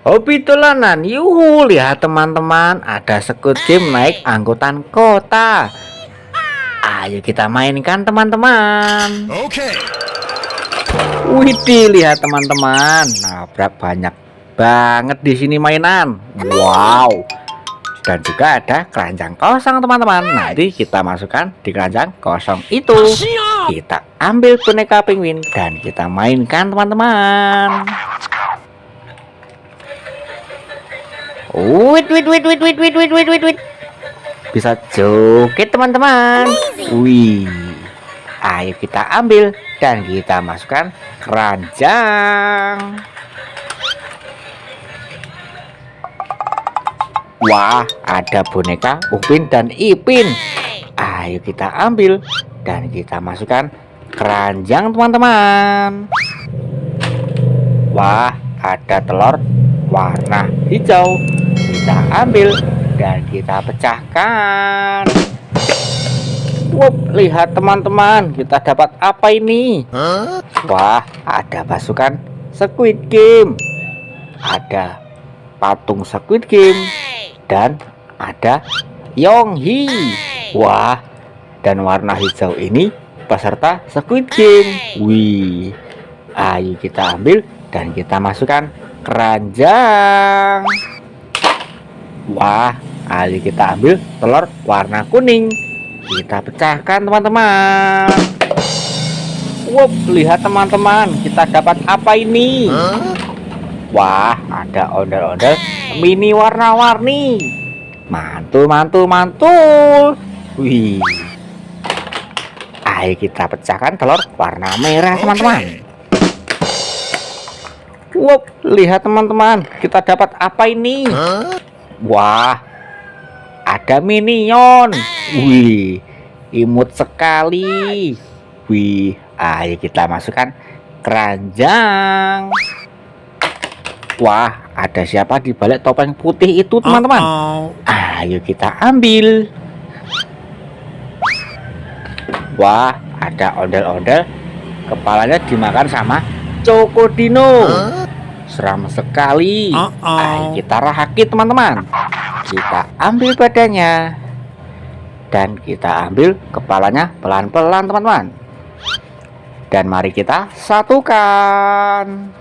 Hobi dolanan, yuhu, lihat teman-teman, ada Squid Game naik angkutan kota. Ayo kita mainkan teman-teman. Oke. Widih, lihat teman-teman, nabrak banyak banget di sini mainan. Wow. Dan juga ada keranjang kosong teman-teman. Nanti kita masukkan di keranjang kosong itu. Kita ambil boneka penguin dan kita mainkan teman-teman. Wait. Bisa joget teman-teman. Wih. Ayo kita ambil dan kita masukkan keranjang. Wah, ada boneka Upin dan Ipin. Ayo kita ambil dan kita masukkan keranjang teman-teman. Wah, ada telur warna hijau. Kita ambil dan kita pecahkan. Wup, lihat teman-teman, kita dapat apa ini? Wah, ada pasukan Squid Game. Ada patung Squid Game dan ada Yonghi. Wah, dan warna hijau ini peserta Squid Game. Wih, ayo kita ambil dan kita masukkan keranjang. Wah, ayo kita ambil telur warna kuning. Kita pecahkan teman-teman. Wup, lihat teman-teman, kita dapat apa ini? Wah, ada ondel-ondel mini warna-warni. Mantul. Wih. Ayo kita pecahkan telur warna merah teman-teman. Wup, lihat teman-teman, kita dapat apa ini? Wah, ada minion. Wih, imut sekali. Wih, ayo kita masukkan keranjang. Wah, ada siapa di balik topeng putih itu teman-teman? Ayo kita ambil. Wah, ada ondel-ondel, kepalanya dimakan sama Cokodino. Seram sekali. Ayo kita rakit teman-teman. Kita ambil badannya dan kita ambil kepalanya pelan-pelan teman-teman. Dan mari kita satukan.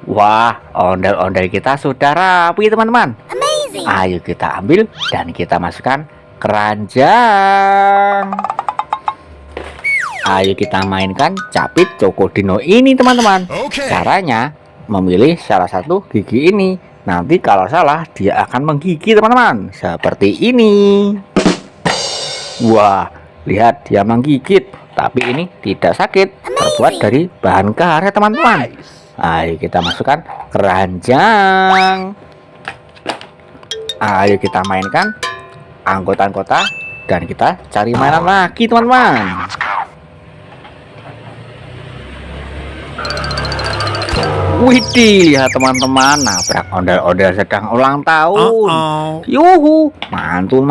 Wah, ondel-ondel kita sudah rapi teman-teman. Ayo kita ambil dan kita masukkan keranjang. Ayo kita mainkan capit Cokodino ini teman-teman. Caranya memilih salah satu gigi ini. Nanti kalau salah dia akan menggigit teman-teman. Seperti ini. Wah, lihat dia menggigit. Tapi ini tidak sakit. Terbuat dari bahan karet teman-teman. Ayo kita masukkan keranjang. Ayo kita mainkan angkutan kota dan kita cari mainan lagi teman-teman. Widih, lihat teman-teman, nabrak ondel-ondel sedang ulang tahun. Yuhu, mantul.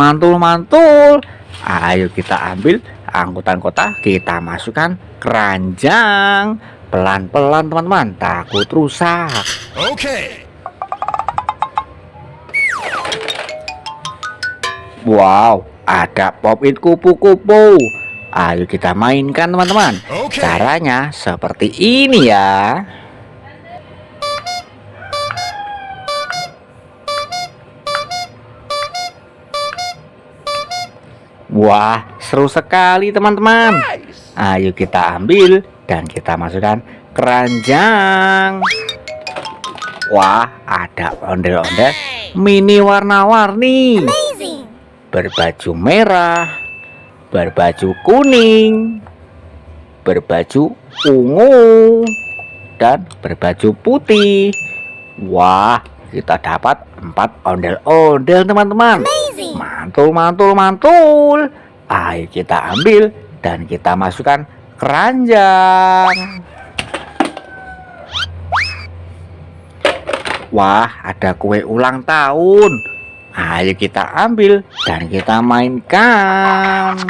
Ayo kita ambil angkutan kota, kita masukkan keranjang. Pelan-pelan teman-teman, takut rusak. Oke. Wow, ada pop-it kupu-kupu. Ayo kita mainkan teman-teman. Caranya seperti ini ya. Wah, seru sekali teman-teman. Ayo kita ambil dan kita masukkan keranjang. Wah, ada ondel-ondel mini warna-warni. Berbaju merah, berbaju kuning, berbaju ungu, dan berbaju putih. Wah, kita dapat 4 ondel-ondel teman-teman. Mantul. Ayo kita ambil dan kita masukkan keranjang. Wah, ada kue ulang tahun. Ayo kita ambil dan kita mainkan.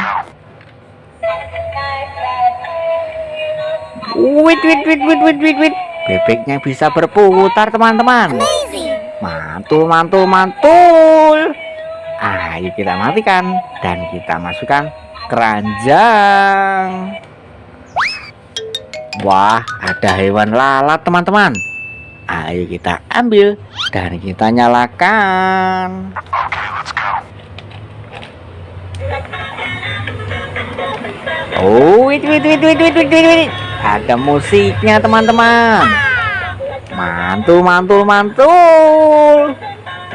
Wait. bebeknya bisa berputar teman-teman. Mantul, mantul, mantul. Ayo kita matikan dan kita masukkan keranjang. Wah, ada hewan lalat teman-teman. Ayo kita ambil dan kita nyalakan. Oh, wait. Ada musiknya teman-teman. Mantul, mantul, mantul.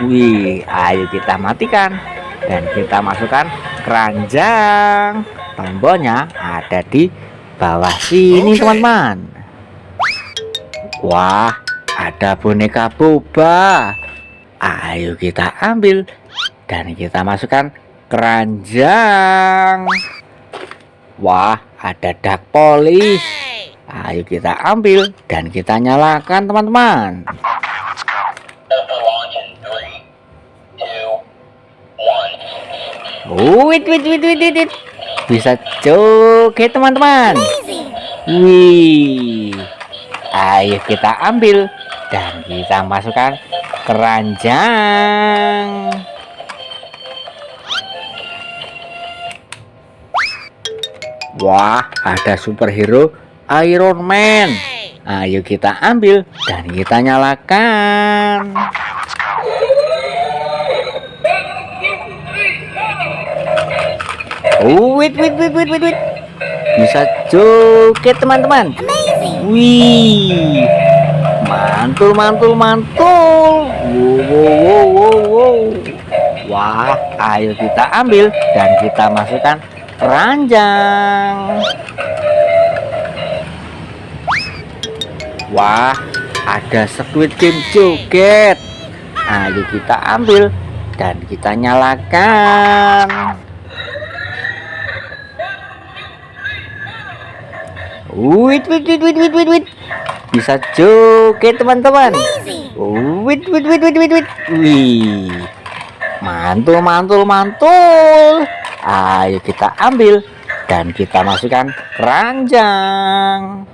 Wih, ayo kita matikan dan kita masukkan keranjang. Tombolnya ada di bawah sini teman-teman. Wah, ada boneka boba. Ayo kita ambil dan kita masukkan keranjang. Wah, ada dak polis. Ayo kita ambil dan kita nyalakan teman-teman. Wait. Bisa joget teman-teman. Wih. Ayo kita ambil dan kita masukkan keranjang. Wah, ada superhero Iron Man. Ayo kita ambil dan kita nyalakan. Wait. Bisa joget teman-teman. Wih, mantul. Wow. Wah, ayo kita ambil dan kita masukkan keranjang. Wah, ada Squid Game joget. Ayo kita ambil dan kita nyalakan. Wait. Bisa joget teman-teman. Wait. Wih, mantul. Ayo kita ambil dan kita masukkan keranjang.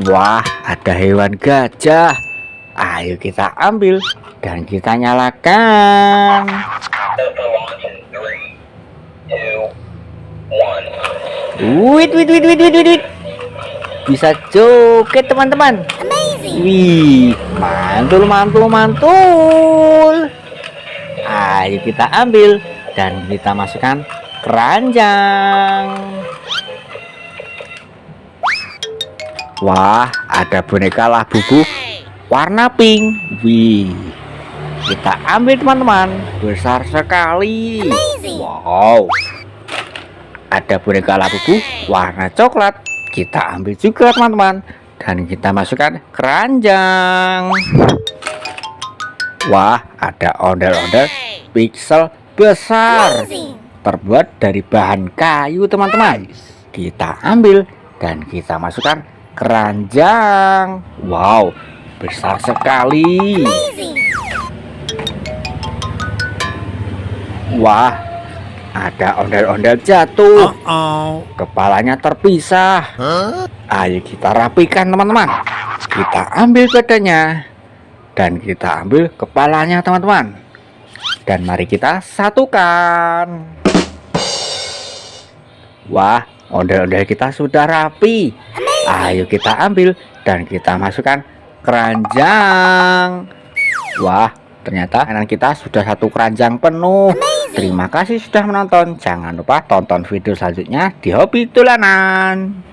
Wah, ada hewan gajah. Ayo kita ambil dan kita nyalakan. Wait. Bisa joget teman-teman. Wih, mantul. Ayo kita ambil dan kita masukkan keranjang. Wah, ada boneka Labubu warna pink. Wih, kita ambil teman-teman, besar sekali. Wow, ada boneka Labubu warna coklat. Kita ambil juga teman-teman dan kita masukkan keranjang. Wah, ada ondel-ondel pixel besar terbuat dari bahan kayu teman-teman. Kita ambil dan kita masukkan keranjang. Wow, besar sekali. Wah, ada ondel-ondel jatuh. Kepalanya terpisah. Ayo kita rapikan teman-teman. Kita ambil badannya dan kita ambil kepalanya teman-teman. Dan mari kita satukan. Wah, ondel-ondel kita sudah rapi. Ayo kita ambil dan kita masukkan keranjang. Wah, ternyata mainan kita sudah satu keranjang penuh. Terima kasih sudah menonton. Jangan lupa tonton video selanjutnya di Hobi Dolanan.